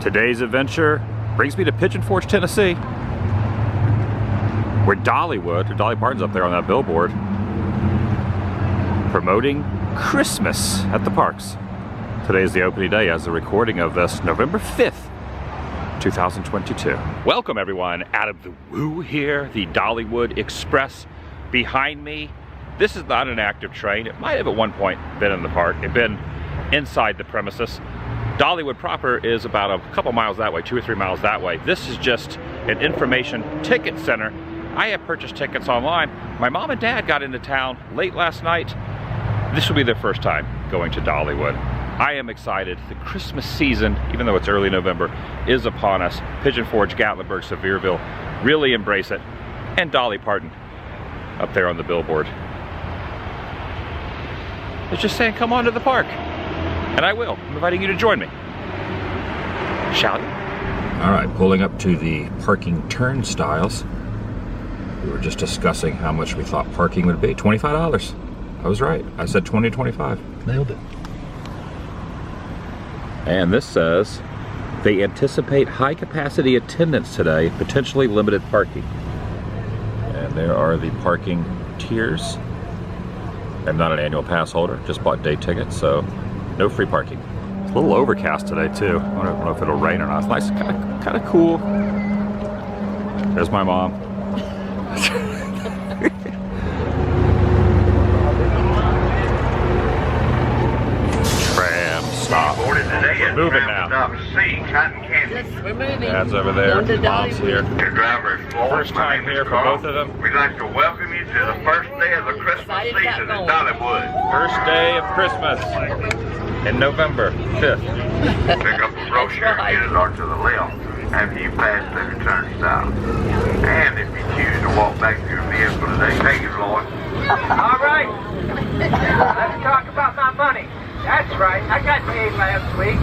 Today's adventure brings me to Pigeon Forge, Tennessee, where Dollywood, or Dolly Parton's up there on that billboard, promoting Christmas at the parks. Today is the opening day as the recording of this, November 5th, 2022. Welcome everyone out of the woo here, the Dollywood Express behind me. This is not an active train. It might have at one point been in the park. It's been inside the premises. Dollywood proper is about a couple miles that way, 2 or 3 miles that way. This is just an information ticket center. I have purchased tickets online. My mom and dad got into town late last night. This will be their first time going to Dollywood. I am excited. The Christmas season, even though it's early November, is upon us. Pigeon Forge, Gatlinburg, Sevierville, really embrace it. And Dolly Parton up there on the billboard. It's just saying, come on to the park. And I will. I'm inviting you to join me. Shall you? All right, pulling up to the parking turnstiles. We were just discussing how much we thought parking would be. $25. I was right. I said 20 to 25. Nailed it. And this says, they anticipate high capacity attendance today, potentially limited parking. And there are the parking tiers. I'm not an annual pass holder, just bought day tickets, so no free parking. It's a little overcast today too. I don't know if it'll rain or not. It's nice, kind of cool. There's my mom. Tram stop. We're moving now. Dad's over there. Mom's here. First time here for both of them. We'd like to welcome you to the first day of the Christmas season at Dollywood. First day of Christmas in November 5th. Pick up the brochure and get it on to the left after you pass through the turnstile. And if you choose to walk back to your vehicle today, thank you, Lord. All right, let's talk about my money. That's right, I got paid last week.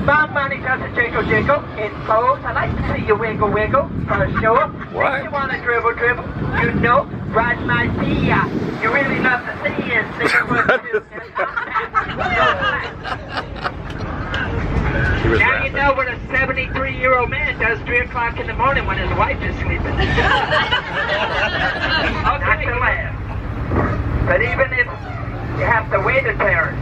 My money doesn't jiggle jiggle, it flows. I like to see you wiggle wiggle for a show up. What? If you want to dribble dribble, you know, ride my Dia. You really love to see it. Now you know what a 73-year-old man does 3 o'clock in the morning when his wife is sleeping. Not to laugh. But even if you have to wait a turn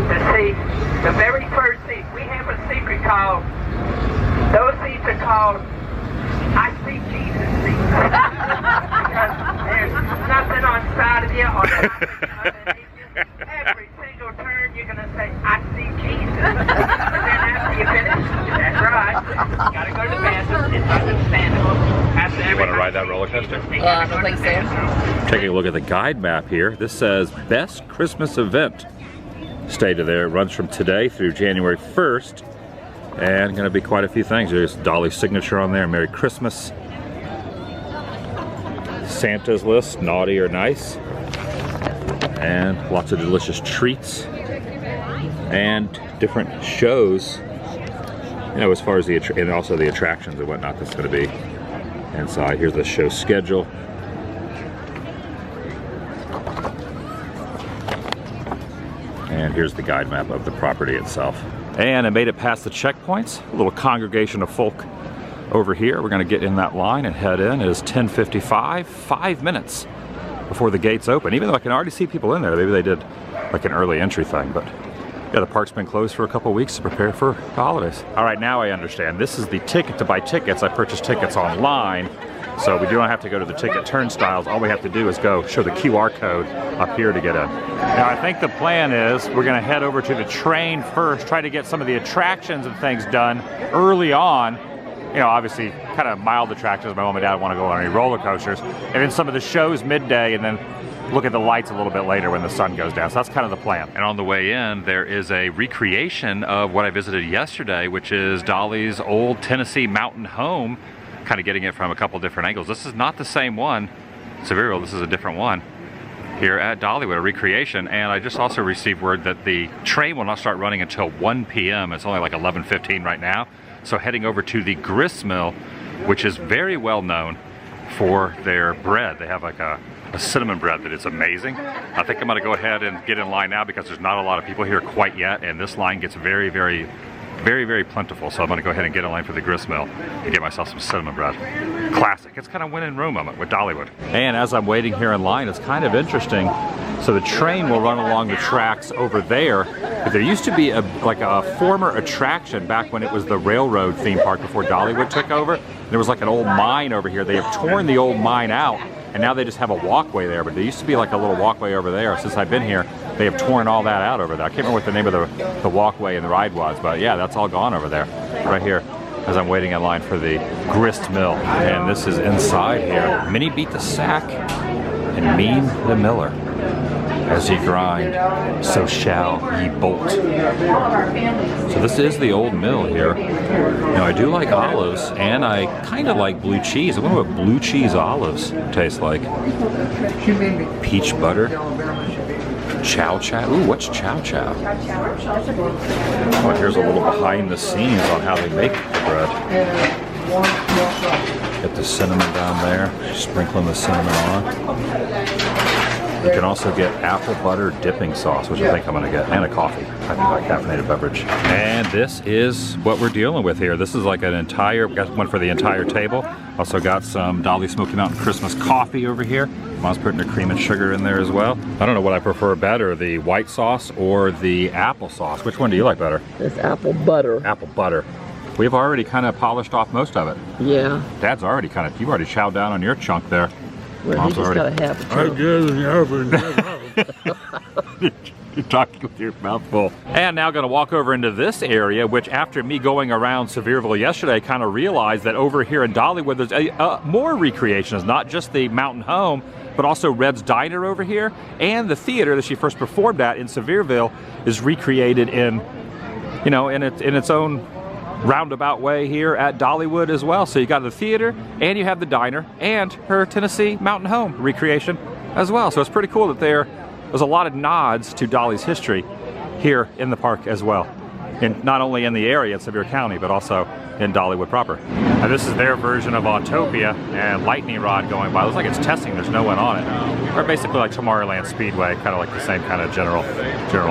to see the very first seat, we have a secret called, those seats are called I See Jesus seats. Because there's nothing on the side of you or underneath you. Every single turn you're going to say, I see Jesus. But then after you finish, that's right, you got to go to the bathroom. It's understandable. You want to ride that roller coaster? I don't think so. Taking a look at the guide map here, this says Best Christmas Event. Stay to there. It runs from today through January 1st. And going to be quite a few things. There's Dolly's signature on there, Merry Christmas. Santa's list, naughty or nice. And lots of delicious treats. And different shows. You know, as far as and also the attractions and whatnot that's going to be inside. Here's the show schedule. And here's the guide map of the property itself. And I made it past the checkpoints. A little congregation of folk over here. We're going to get in that line and head in. It is 10:55, 5 minutes before the gates open. Even though I can already see people in there. Maybe they did like an early entry thing, but yeah, the park's been closed for a couple weeks to prepare for the holidays. All right, now I understand. This is the ticket to buy tickets. I purchased tickets online, so we don't have to go to the ticket turnstiles. All we have to do is go show the QR code up here to get in. Now, I think the plan is we're going to head over to the train first, try to get some of the attractions and things done early on. You know, obviously, kind of mild attractions. My mom and dad want to go on any roller coasters. And then some of the shows midday, and then look at the lights a little bit later when the sun goes down. So that's kind of the plan. And on the way in, there is a recreation of what I visited yesterday, which is Dolly's old Tennessee mountain home, kind of getting it from a couple different angles. This is not the same one. Sevierville, this is a different one here at Dollywood, a recreation. And I just also received word that the train will not start running until 1 p.m. It's only like 11:15 right now. So heading over to the Grist Mill, which is very well known for their bread. They have like a cinnamon bread that is amazing. I think I'm going to go ahead and get in line now because there's not a lot of people here quite yet, and this line gets very, very Very, very plentiful, so I'm gonna go ahead and get in line for the Grist Mill and get myself some cinnamon bread. Classic. It's kind of win in Rome moment with Dollywood. And as I'm waiting here in line, it's kind of interesting. So the train will run along the tracks over there. But there used to be like a former attraction back when it was the railroad theme park before Dollywood took over. There was like an old mine over here. They have torn the old mine out, and now they just have a walkway there. But there used to be like a little walkway over there. Since I've been here, they have torn all that out over there. I can't remember what the name of the walkway and the ride was, but yeah, that's all gone over there, right here, as I'm waiting in line for the Grist Mill. And this is inside here. Minnie beat the sack, and mean the miller. As ye grind, so shall ye bolt. So this is the old mill here. Now I do like olives, and I kind of like blue cheese. I wonder what blue cheese olives taste like. Peach butter. Chow chow. Ooh, what's chow chow? Oh, here's a little behind the scenes on how they make the bread. Get the cinnamon down there, sprinkling the cinnamon on. You can also get apple butter dipping sauce, which I think I'm gonna get, and a coffee. I think my caffeinated beverage. And this is what we're dealing with here. This is like an entire, got one for the entire table. Also got some Dolly Smoky Mountain Christmas coffee over here. Mom's putting her cream and sugar in there as well. I don't know what I prefer better, the white sauce or the apple sauce. Which one do you like better? It's apple butter. Apple butter. We've already kind of polished off most of it. Yeah. Dad's already kind of, you've already chowed down on your chunk there. Well, Mom's he just got a half a You're talking with your mouth full. And now gonna walk over into this area, which after me going around Sevierville yesterday, kind of realized that over here in Dollywood, there's more recreations, not just the mountain home, but also Red's Diner over here, and the theater that she first performed at in Sevierville is recreated in, you know, in its own roundabout way here at Dollywood as well. So you got the theater, and you have the diner, and her Tennessee mountain home recreation as well. So it's pretty cool that there's a lot of nods to Dolly's history here in the park as well. And not only in the area in Sevier County, but also in Dollywood proper. Now this is their version of Autopia, and lightning rod going by. It looks like it's testing, there's no one on it. Or basically like Tomorrowland Speedway, kind of like the same kind of general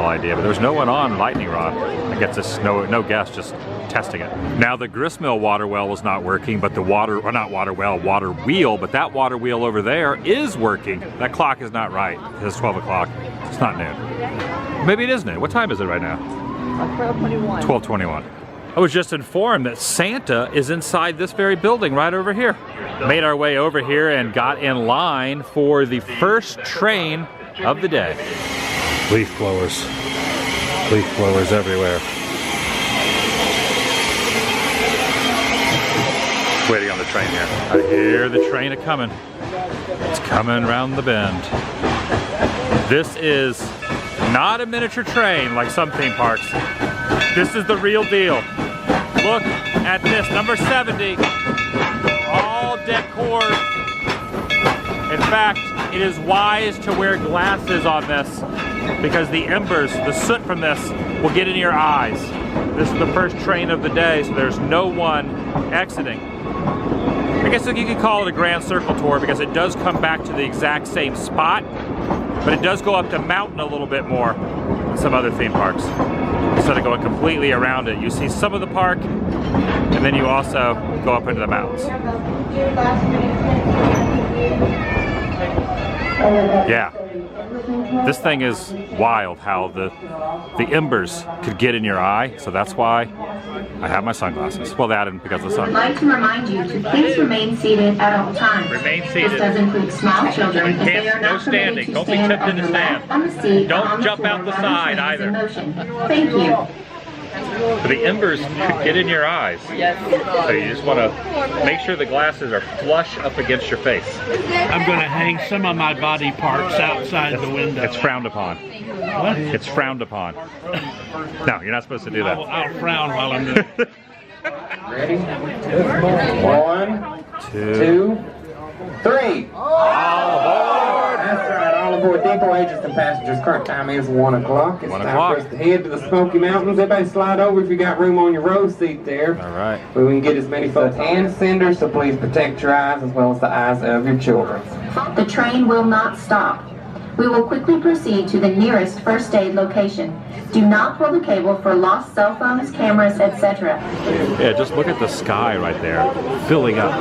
idea. But there's no one on lightning rod. I guess it's no guest, just testing it. Now the Grist Mill water well is not working, but the water wheel, but that water wheel over there is working. That clock is not right. It's 12 o'clock. It's not noon. Maybe it is noon. What time is it right now? 12:21. 12:21. I was just informed that Santa is inside this very building right over here. Made our way over here and got in line for the first train of the day. Leaf blowers. Leaf blowers everywhere. Waiting on the train here. I hear the train a-coming. It's coming around the bend. This is not a miniature train like some theme parks. This is the real deal. Look at this, number 70. All decor. In fact, it is wise to wear glasses on this because the embers, the soot from this, will get in your eyes. This is the first train of the day, so there's no one exiting. I guess you could call it a Grand Circle Tour because it does come back to the exact same spot, but it does go up the mountain a little bit more than some other theme parks. Instead of going completely around it, you see some of the park, and then you also go up into the mountains. Yeah, this thing is wild how the embers could get in your eye, so that's why I have my sunglasses. Well, that and because of the sun. I'd like to remind you to please remain seated at all times. Remain seated. This does include small children if they are No not standing. permitted to Don't be stand tipped on in the the left, stand. on the seat, or Don't on the jump floor out the while side train is in either. motion. Thank you. But the embers could get in your eyes. Yes. So you just want to make sure the glasses are flush up against your face. I'm going to hang some of my body parts outside the window. It's frowned upon. What? It's frowned upon. No, you're not supposed to do that. I'll frown while I'm doing it. Ready? 1, 2, 3. All aboard! That's right, all aboard. Depot agents and passengers. Current time is 1 o'clock. It's 1 time o'clock. for us to head to the Smoky Mountains. Everybody slide over if you got room on your row seat there. All right. We can get as many folks and senders, so please protect your eyes as well as the eyes of your children. The train will not stop. We will quickly proceed to the nearest first aid location. Do not pull the cable for lost cell phones, cameras, etc. Yeah, just look at the sky right there, filling up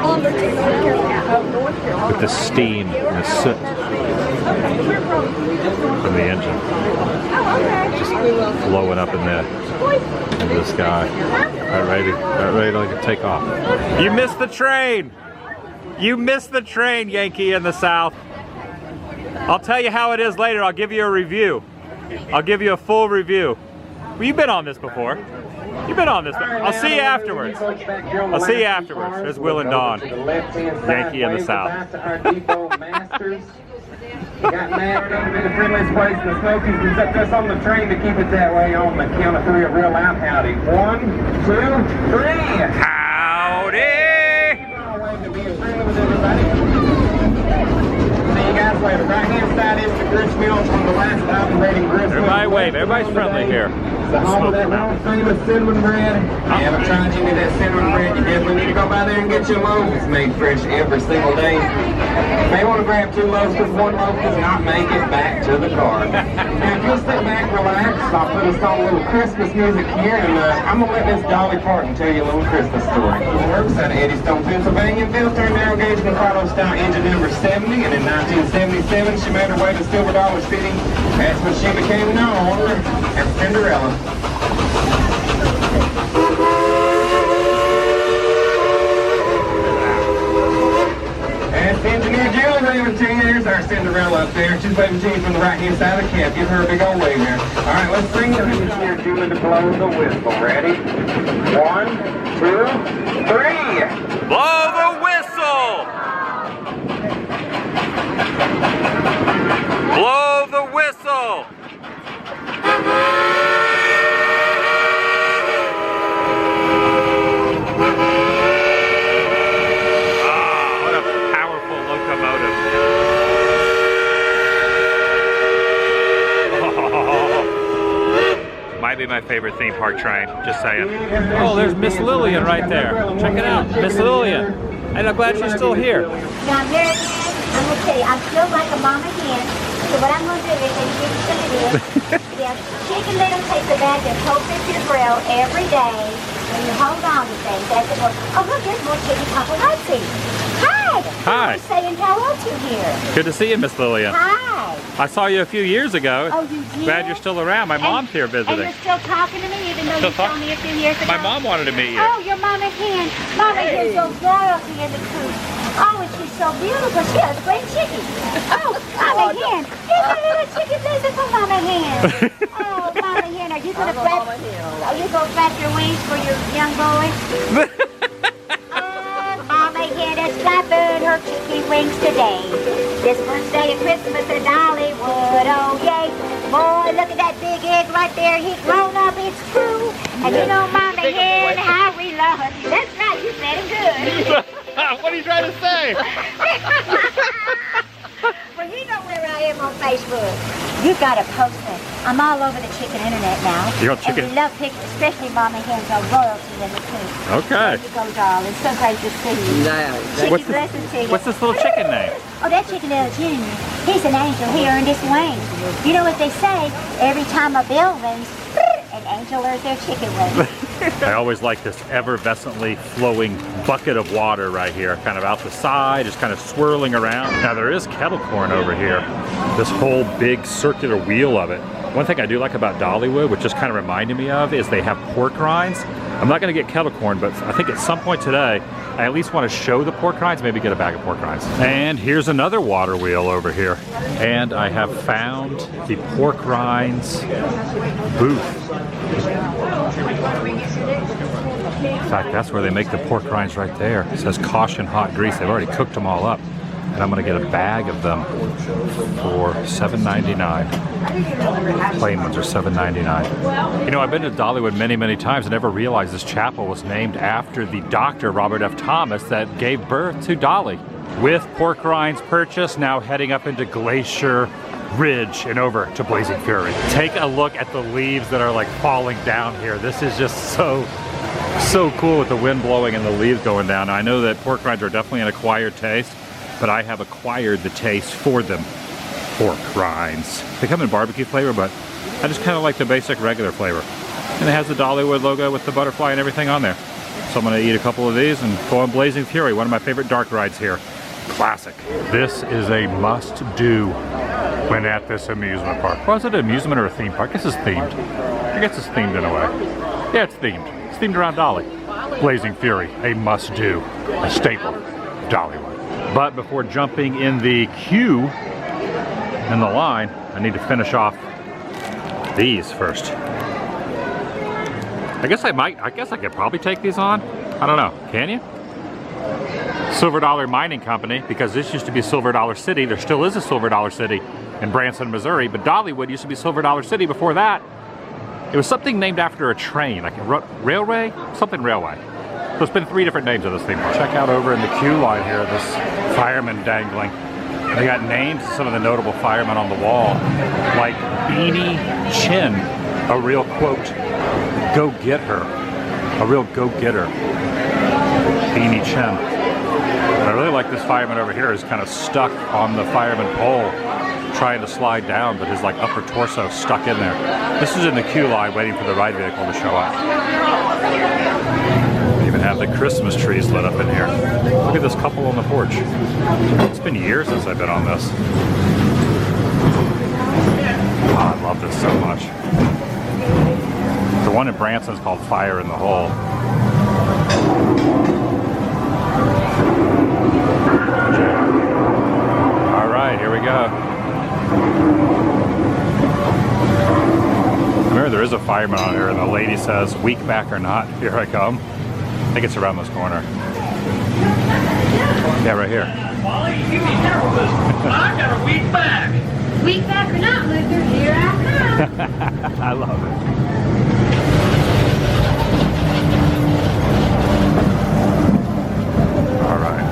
with the steam and the soot from the engine. Just blowing up into the sky. Ready to take off. You missed the train! You missed the train, Yankee in the South. I'll tell you how it is later. I'll give you a review. I'll give you a full review. Well, you've been on this before. You've been on this. I'll see you afterwards. I'll see you afterwards. There's Will and Dawn. Yankee in the South. Got married to be the friendliest place in the Smokies. We set this on the train to keep it that way on the count of 3 a real loud howdy. 1, 2, 3. Howdy! Guys, wave. The right-hand side is the Grist Mill from the last operating Grist Mill. Everybody wave. Everybody's friendly here. The home of that world famous cinnamon bread. You haven't tried any of that cinnamon bread, you definitely need to go by there and get your loaf. It's made fresh every single day. You may want to grab 2 loaves because 1 loaf does not make it back to the car. Now, if you'll sit back, relax, I'll put us on a little Christmas music here, and I'm going to let Miss Dolly Parton tell you a little Christmas story. She works out of Eddystone, Pennsylvania, built her narrow gauge Mikado style engine number 70, and in 1977 she made her way to Silver Dollar City. That's when she became known as Cinderella. That's engineer Julie waving to you. There's our Cinderella up there. She's waving to you from the right-hand side of the cab. Give her a big old wave there. All right, let's bring engineer Julie to blow the whistle. Ready? 1, 2, 3. Blow the whistle! Blow the whistle! Might be my favorite theme park train, just saying. Oh, there's Miss Lillian right there. Check it out, Miss Lillian. And I'm glad she's still here. Now, Mary, I'm going to tell you, I feel like a mama hen. So what I'm going to do is, and give you some of this. Yeah, chicken little takes a bag of cold fish your grill every day. When you hold on to things, that's it. Oh, look, there's more chicken paparazzi. Hi. Hi. I'm saying hello to here. Good to see you, Miss Lillian. Hi. I saw you a few years ago. Oh, you did? Glad you're still around. My mom's here visiting. And you're still talking to me, even though you saw me a few years ago? My mom wanted to meet you. Oh, your mama hen. Mama hen's so royalty in the coop. Oh, and she's so beautiful. She has great chicken. Oh, Mama hen. Here's a little chicken visit for Mama hen. Oh, Mama hen, are you going to flap? Are you going to flap your wings for your young boy? Mama hen is flapping her chicken wings today. This first day of Christmas in Dollywood, oh yay. Boy, look at that big egg right there. He's grown up, it's true. And you know, Mama hen, how we love her. That's right, you said it good. What are you trying to say? Well, you know where I am on Facebook. You've got to post it. I'm all over the chicken internet now. You're on chicken? And we love pictures, especially Mama hens are royalty in the coop. Okay. There you go, darling. It's so great to see you. Chicken blessings to you. What's this little chicken name? Oh, that chicken little Junior. He's an angel. He earned his wings. You know what they say? Every time a bell rings, an angel earns their chicken wings. I always like this effervescently flowing bucket of water right here, kind of out the side, just kind of swirling around. Now there is kettle corn over here, this whole big circular wheel of it. One thing I do like about Dollywood, which just kind of reminded me of, is they have pork rinds. I'm not going to get kettle corn, but I think at some point today, I at least want to show the pork rinds, maybe get a bag of pork rinds. And here's another water wheel over here. And I have found the pork rinds booth. In fact, that's where they make the pork rinds right there. It says caution hot grease. They've already cooked them all up. And I'm going to get a bag of them for $7.99. Plain ones are $7.99. You know, I've been to Dollywood many, many times and never realized this chapel was named after the doctor, Robert F. Thomas, that gave birth to Dolly. With pork rinds purchased, now heading up into Glacier Ridge and over to Blazing Fury. Take a look at the leaves that are like falling down here. This is just so cool with the wind blowing and the leaves going down. Now, I know that pork rinds are definitely an acquired taste, but I have acquired the taste for them. pork rinds. They come in barbecue flavor, but I just kind of like the basic regular flavor. And it has the Dollywood logo with the butterfly and everything on there. So I'm gonna eat a couple of these and go on Blazing Fury, one of my favorite dark rides here. Classic. This is a must-do when at this amusement park. Was it an amusement or a theme park? I guess it's themed. I guess it's themed in a way. Yeah, it's themed. It's themed around Dolly. Blazing Fury, a must-do, a staple of Dollywood. But before jumping in the queue in the line, I need to finish off these first. I guess I could probably take these on. I don't know. Can you? Silver Dollar Mining Company, because this used to be Silver Dollar City. There still is a Silver Dollar City in Branson, Missouri, but Dollywood used to be Silver Dollar City before that. It was something named after a train, like a railway? Something railway. So it's been 3 different names of this theme park. Check out over in the queue line here, this fireman dangling. They got names of some of the notable firemen on the wall, like Beanie Chin, a real quote, go-get-her. A real go-getter. Beanie Chin. I really like this fireman over here who's kind of stuck on the fireman pole, trying to slide down, but his like upper torso stuck in there. This is in the queue line waiting for the ride vehicle to show up. We even have the Christmas trees lit up in here. Look at this couple on the porch. It's been years since I've been on this. Oh, I love this so much. The one in Branson is called Fire in the Hole. All right, here we go. Remember, there is a fireman on here, and the lady says, "Week back or not, here I come." I think it's around this corner. Yeah, right here. I got a week back. Week back or not, Luther, here I come. I love it. All right.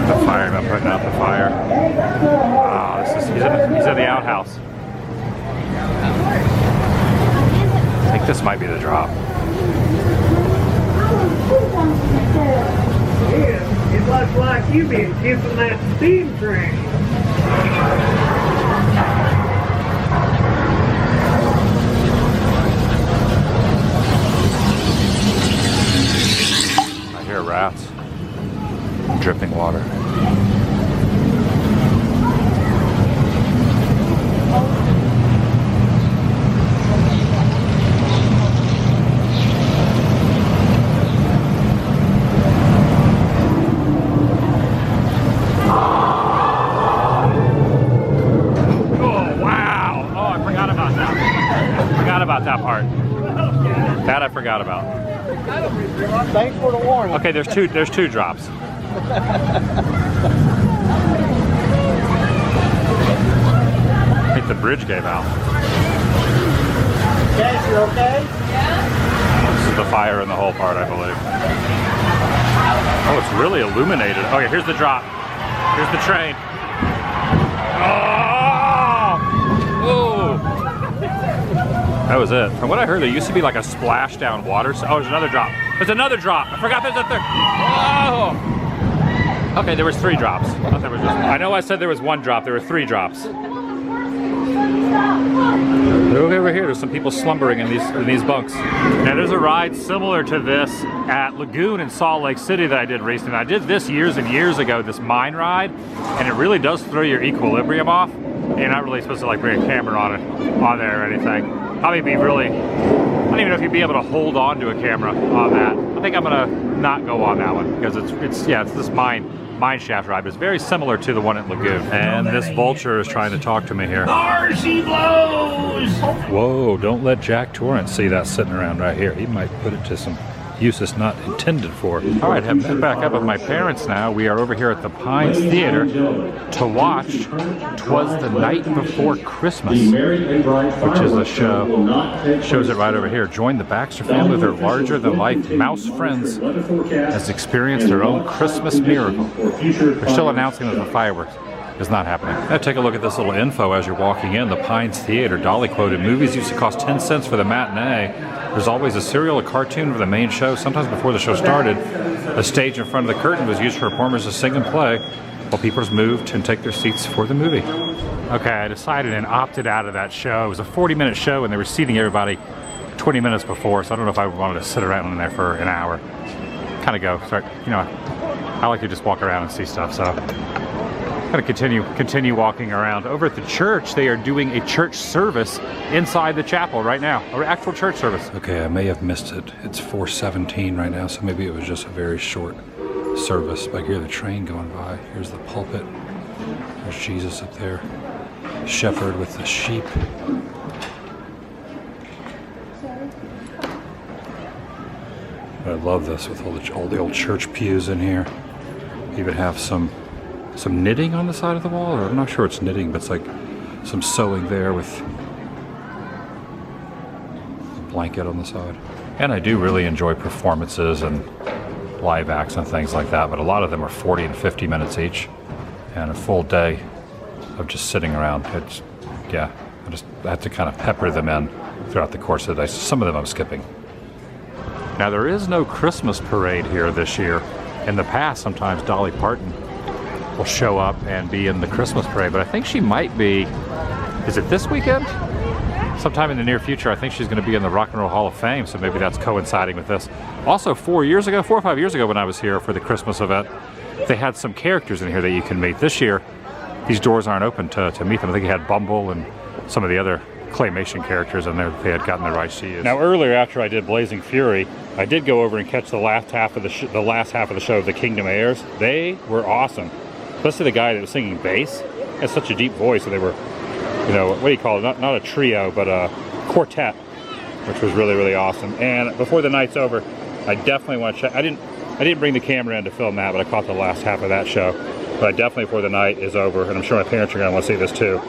The fireman putting out the fire. Oh, he's in the outhouse. I think this might be the drop. Yeah, it looks like you've been tipping that steam train. I hear rats. Dripping water. That I forgot about. Thanks for the warning. Okay, there's two drops. I think the bridge gave out. Guys, you okay? This is the fire in the whole part, I believe. Oh, it's really illuminated. Oh yeah, here's the drop. Here's the train. Oh! That was it. From what I heard, there used to be like a splashdown water. Oh, there's another drop. There's another drop. I forgot there's a third. Oh! Okay, there was 3 drops. I know I said there was 1 drop. There were 3 drops. Look over here. There's some people slumbering in these bunks. Now there's a ride similar to this at Lagoon in Salt Lake City that I did recently. I did this years and years ago, this mine ride, and it really does throw your equilibrium off. You're not really supposed to like bring a camera on there or anything. Probably be really, I don't even know if you'd be able to hold on to a camera on that. I think I'm gonna not go on that one because it's this mine shaft ride, but it's very similar to the one at Lagoon. And this vulture is trying to talk to me here. There she blows! Whoa, don't let Jack Torrance see that sitting around right here. He might put it to some use it's not intended for. All right, I'm back up with my parents now. We are over here at the Pines Theater to watch 'Twas the Night Before Christmas, which is a show. Shows it right over here. Join the Baxter family with their larger-than-life mouse friends as experience their own Christmas miracle. They're still announcing that the fireworks is not happening. Now take a look at this little info as you're walking in. The Pines Theater, Dolly quoted, movies used to cost 10 cents for the matinee. There's always a serial, a cartoon for the main show. Sometimes before the show started, the stage in front of the curtain was used for performers to sing and play. while people just moved and take their seats for the movie. Okay, I decided and opted out of that show. It was a 40-minute show and they were seating everybody 20 minutes before, so I don't know if I wanted to sit around in there for an hour. Kind of go, start, you know, I like to just walk around and see stuff, so I'm gonna continue walking around. Over at the church, they are doing a church service inside the chapel right now, an actual church service. Okay, I may have missed it. It's 4:17 right now, so maybe it was just a very short service. But I hear the train going by. Here's the pulpit. There's Jesus up there. Shepherd with the sheep. I love this with all the old church pews in here. Even have some knitting on the side of the wall, or I'm not sure it's knitting, but it's like some sewing there with a blanket on the side. And I do really enjoy performances and live acts and things like that, but a lot of them are 40 and 50 minutes each, and a full day of just sitting around. It's, yeah, I have to kind of pepper them in throughout the course of the day. So some of them I'm skipping. Now there is no Christmas parade here this year. In the past, sometimes Dolly Parton will show up and be in the Christmas parade, but I think she might be, is it this weekend? Sometime in the near future, I think she's going to be in the Rock and Roll Hall of Fame, so maybe that's coinciding with this. Also, 4 or 5 years ago when I was here for the Christmas event, they had some characters in here that you can meet. This year, these doors aren't open to meet them. I think they had Bumble and some of the other claymation characters in there that they had gotten the rights to use. Now earlier, after I did Blazing Fury, I did go over and catch the last half of the show of the Kingdom Airs. They were awesome. Especially the guy that was singing bass has such a deep voice, so they were, you know, what do you call it? Not a trio, but a quartet, which was really, really awesome. And before the night's over, I definitely want to check. I didn't bring the camera in to film that, but I caught the last half of that show. But I definitely, before the night is over, and I'm sure my parents are going to want to see this too,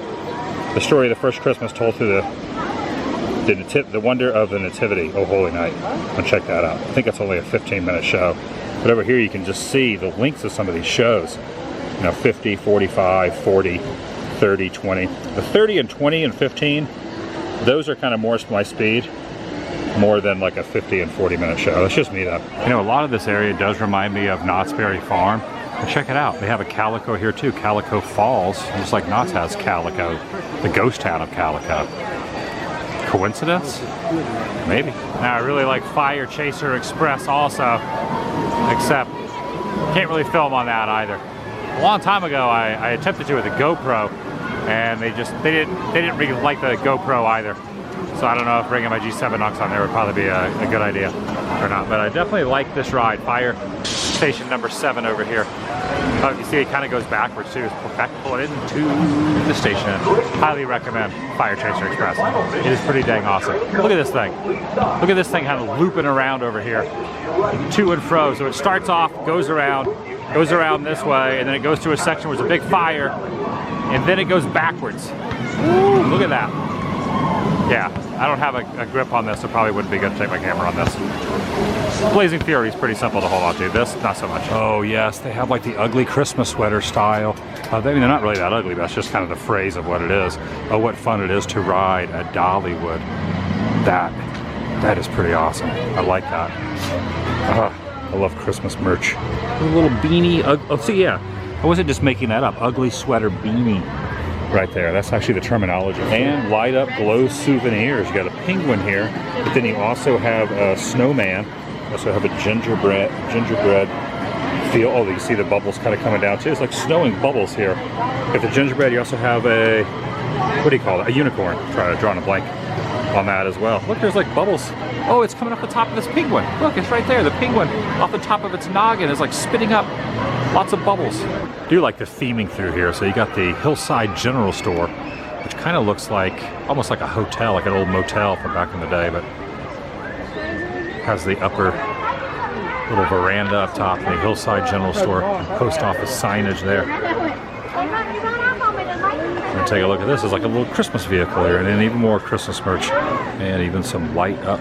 the story of the first Christmas told through the wonder of the Nativity, Oh Holy Night. I'm going to check that out. I think it's only a 15-minute show. But over here you can just see the lengths of some of these shows. You know, 50, 45, 40, 30, 20. The 30 and 20 and 15, those are kind of more my speed, more than like a 50 and 40-minute show. That's just me though. You know, a lot of this area does remind me of Knott's Berry Farm. And check it out, they have a Calico here too, Calico Falls, just like Knott's has Calico, the ghost town of Calico. Coincidence? Maybe. Now I really like Fire Chaser Express also, except can't really film on that either. A long time ago I attempted to with a GoPro, and they didn't really like the GoPro either. So I don't know if bringing my G7 Nux on there would probably be a good idea or not. But I definitely like this ride. Fire Station number 7 over here. Oh, you see it kind of goes backwards too. Pull it into the station. Highly recommend Fire Chaser Express. It is pretty dang awesome. Look at this thing. Look at this thing kind of looping around over here. To and fro. So it starts off, goes around this way, and then it goes to a section where there's a big fire, and then it goes backwards. Ooh, look at that. Yeah, I don't have a grip on this, so probably wouldn't be good to take my camera on this. Blazing Fury is pretty simple to hold on to. This, not so much. Oh yes, they have like the ugly Christmas sweater style. I mean, they're not really that ugly, but that's just kind of the phrase of what it is. Oh, what fun it is to ride at Dollywood. That is pretty awesome. I like that. I love Christmas merch. A little beanie. Oh, see, yeah. I wasn't just making that up. Ugly sweater beanie. Right there, that's actually the terminology. And light up glow souvenirs. You got a penguin here, but then you also have a snowman. You also have a gingerbread feel. Oh, you see the bubbles kind of coming down too. It's like snowing bubbles here. If the gingerbread, you also have a, what do you call it? A unicorn. Try to draw on a blank on that as well. Look, there's like bubbles. Oh, it's coming off the top of this penguin. Look, it's right there. The penguin off the top of its noggin is like spitting up lots of bubbles. I do like the theming through here. So you got the Hillside General Store, which kind of looks like, almost like a hotel, like an old motel from back in the day, but has the upper little veranda up top, the Hillside General Store, and post office signage there. And take a look at this. It's like a little Christmas vehicle here, and then even more Christmas merch, and even some light up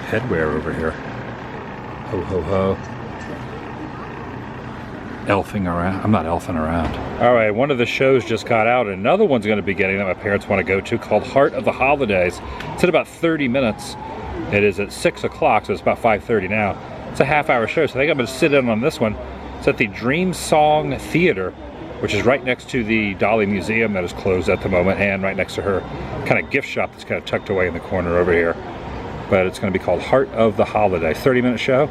headwear over here. Ho ho ho. Elfing around. I'm not elfing around. All right, one of the shows just got out, and another one's going to be getting that my parents want to go to, called Heart of the Holidays. It's in about 30 minutes. It is at 6 o'clock, so it's about 5:30 now. It's a half-hour show, so I think I'm going to sit in on this one. It's at the Dream Song Theater which is right next to the Dolly Museum that is closed at the moment, and right next to her kind of gift shop that's kind of tucked away in the corner over here. But it's going to be called Heart of the Holiday, 30-minute show,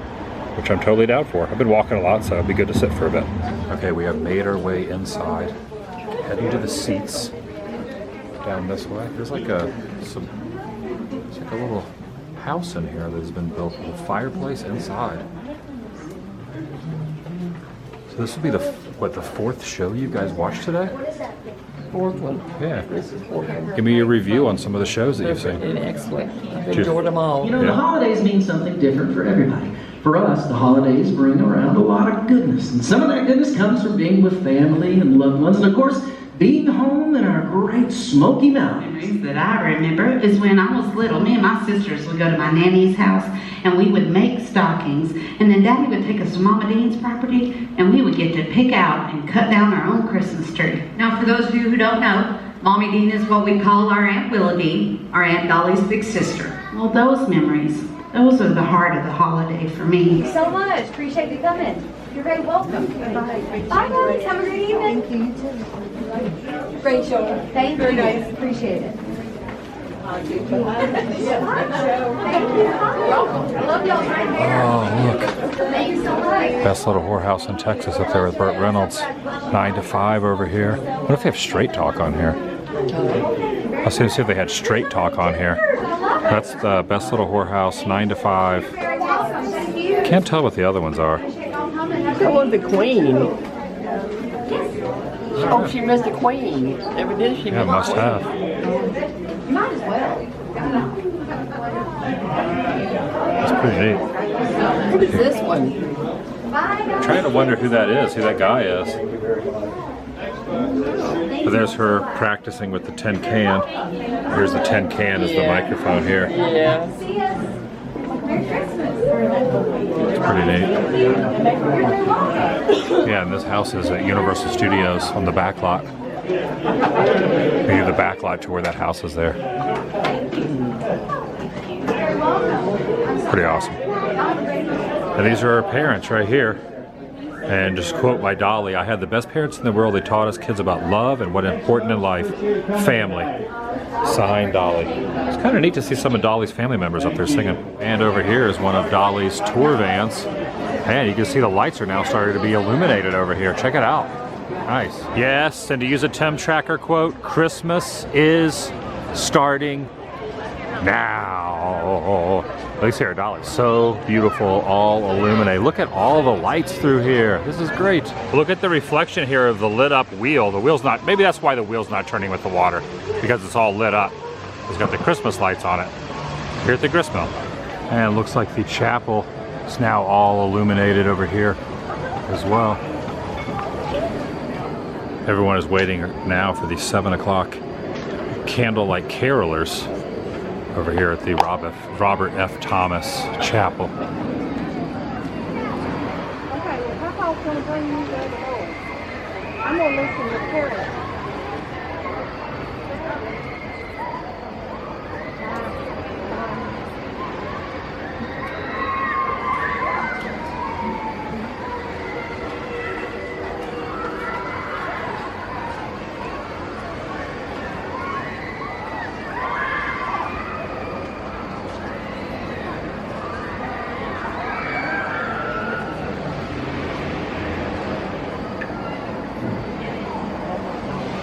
which I'm totally down for. I've been walking a lot, so it'd be good to sit for a bit. Okay, we have made our way inside, heading to the seats down this way. There's like it's like a little house in here that has been built with a fireplace inside. So this will be the fourth show you guys watched today? Fourth one. Yeah. This is fourth one. Give me your review on some of the shows that you've seen. Excellent. I've enjoyed them all. You know, the holidays mean something different for everybody. For us, the holidays bring around a lot of goodness. And some of that goodness comes from being with family and loved ones. And of course, being home in our great Smoky Mountains. That I remember is when I was little, me and my sisters would go to my nanny's house and we would make stockings, and then Daddy would take us to Mama Dean's property and we would get to pick out and cut down our own Christmas tree. Now for those of you who don't know, Mommy Dean is what we call our Aunt Willa Dean, our Aunt Dolly's big sister. Well, those memories, those are the heart of the holiday for me. Thank you so much. Appreciate you coming. You're very welcome. Bye, guys. Have a great evening. Thank you. You too. Great show. Thank you. Very nice. Appreciate it. Thank you. Welcome. I love y'all right here. Oh, look. Thank you so much. Best Little Whorehouse in Texas up there with Burt Reynolds. 9 to 5 over here. What if they have Straight Talk on here? I was going to see if they had Straight Talk on here. That's the Best Little Whorehouse, 9 to 5. Can't tell what the other ones are. That was the Queen. Oh, she missed the Queen. Never did she? Yeah, must have. Might as well. That's pretty neat. What is this one? I'm trying to wonder who that is, who that guy is. But there's her practicing with the tin can. Here's the tin can as the microphone here. Yeah. It's pretty neat. Yeah, and this house is at Universal Studios on the back lot. Maybe the back lot to where that house is there. Pretty awesome. And these are our parents right here. And just quote by Dolly, I had the best parents in the world. They taught us kids about love and what is important in life. Family. Signed, Dolly. It's kind of neat to see some of Dolly's family members up there singing. And over here is one of Dolly's tour vans. And you can see the lights are now starting to be illuminated over here. Check it out. Nice. Yes, and to use a Tim Tracker quote, Christmas is starting now. At least here, Dolly. So beautiful, all illuminated. Look at all the lights through here. This is great. Look at the reflection here of the lit up wheel. The wheel's not, maybe that's why the wheel's not turning with the water, because it's all lit up. It's got the Christmas lights on it here at the Grist Mill. And it looks like the chapel is now all illuminated over here as well. Everyone is waiting now for the 7 o'clock Candlelight Carolers over here at the Robert F. Thomas Chapel. Okay, well, Papa's going to bring you to the door. I'm going to listen to Carol.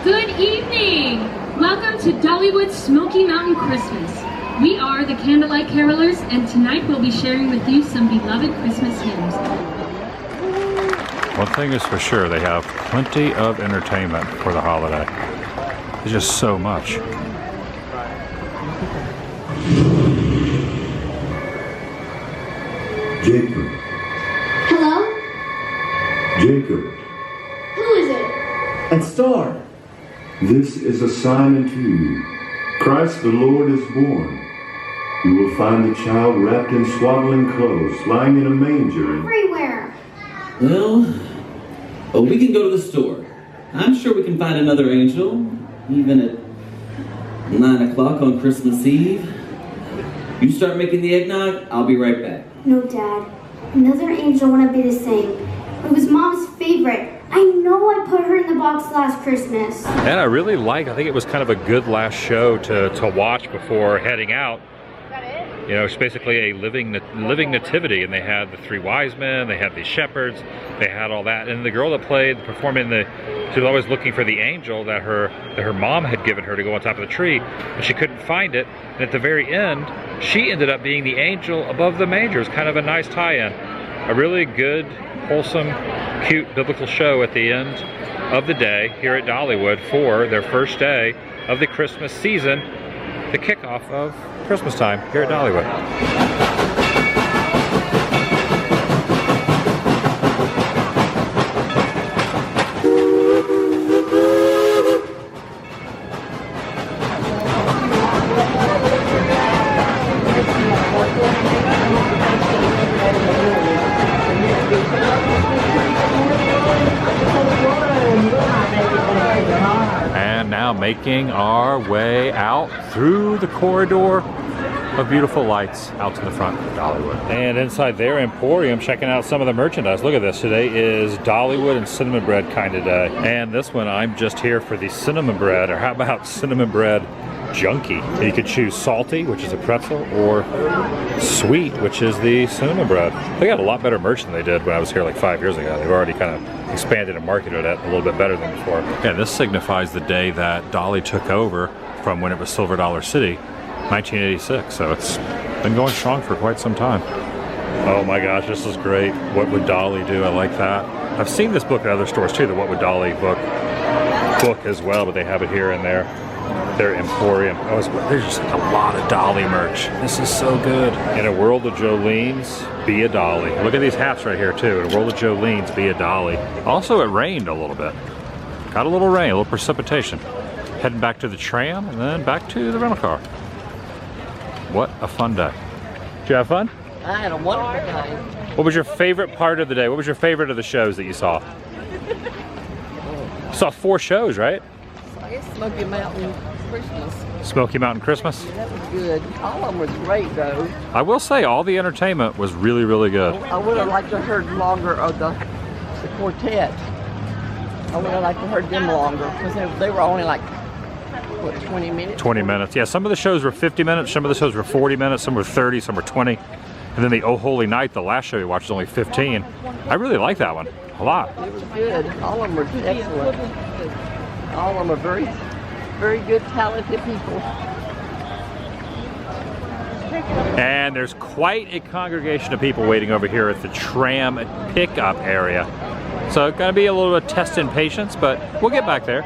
Good evening! Welcome to Dollywood Smoky Mountain Christmas. We are the Candlelight Carolers, and tonight we'll be sharing with you some beloved Christmas hymns. One thing is for sure, they have plenty of entertainment for the holiday. There's just so much. Jacob. Hello? Jacob. Who is it? It's Star. This is a sign unto you. Christ the Lord is born. You will find the child wrapped in swaddling clothes, lying in a manger. Everywhere. Well, we can go to the store. I'm sure we can find another angel, even at 9 o'clock on Christmas Eve. You start making the eggnog, I'll be right back. No, Dad. Another angel wouldn't be the same. It was Mom's favorite. I know I put her in the box last Christmas. And I really like, I think it was kind of a good last show to watch before heading out. You know, it's basically a living nativity, and they had the three wise men, they had the shepherds, they had all that. And the girl that performing she was always looking for the angel that her mom had given her to go on top of the tree, and she couldn't find it. And at the very end, she ended up being the angel above the manger. It was kind of a nice tie-in. A really good, wholesome, cute biblical show at the end of the day here at Dollywood for their first day of the Christmas season, the kickoff of Christmas time here at Dollywood. And now making our way out through the corridor of beautiful lights out to the front of Dollywood. And inside their emporium, checking out some of the merchandise. Look at this. Today is Dollywood and cinnamon bread kind of day. And this one, I'm just here for the cinnamon bread, or how about cinnamon bread junkie? You could choose salty, which is a pretzel, or sweet, which is the cinnamon bread. They got a lot better merch than they did when I was here like 5 years ago. They've already kind of expanded and marketed it a little bit better than before. Yeah, this signifies the day that Dolly took over from when it was Silver Dollar City, 1986. So it's been going strong for quite some time. Oh my gosh, this is great. What Would Dolly Do? I like that. I've seen this book at other stores too, the What Would Dolly book as well, but they have it here and there. Their emporium. Oh, there's just a lot of Dolly merch. This is so good. In a world of Jolene's, be a Dolly. Look at these hats right here too. In a world of Jolene's, be a Dolly. Also, it rained a little bit. Got a little rain, a little precipitation. Heading back to the tram and then back to the rental car. What a fun day. Did you have fun? I had a wonderful day. What was your favorite part of the day? What was your favorite of the shows that you saw? You saw 4 shows, right? I guess Smoky Mountain Christmas. Smoky Mountain Christmas? Yeah, that was good. All of them was great though. I will say all the entertainment was really, really good. I would have liked to have heard longer of the quartet. I would have liked to have heard them longer because they were only like, what, 20 minutes? 20 minutes. Yeah, some of the shows were 50 minutes, some of the shows were 40 minutes, some were 30, some were 20. And then the Oh Holy Night, the last show we watched, was only 15. I really like that one a lot. It was good. All of them were excellent. All of them are very, very good, talented people. And there's quite a congregation of people waiting over here at the tram pickup area. So it's gonna be a little bit of test in patience, but we'll get back there.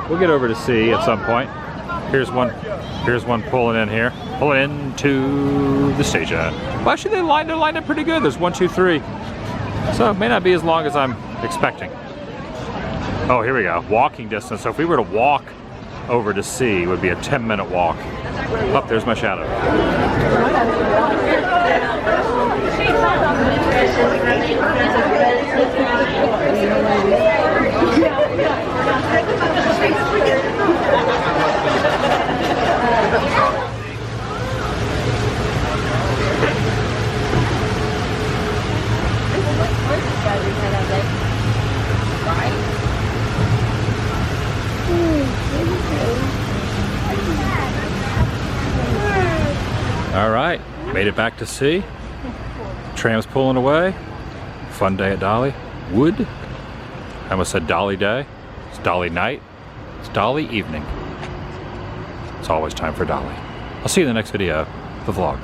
We'll get over to see at some point. Here's one pulling in here. Pulling into the station. Well, actually they're lined up pretty good. There's 1, 2, 3. So it may not be as long as I'm expecting. Oh, here we go. Walking distance. So if we were to walk over to see, it would be a 10-minute walk. Oh, there's my shadow. All right, made it back to sea. Tram's pulling away. Fun day at Dollywood. I almost said Dolly Day. It's Dolly Night. It's Dolly Evening. It's always time for Dolly. I'll see you in the next video, the vlog.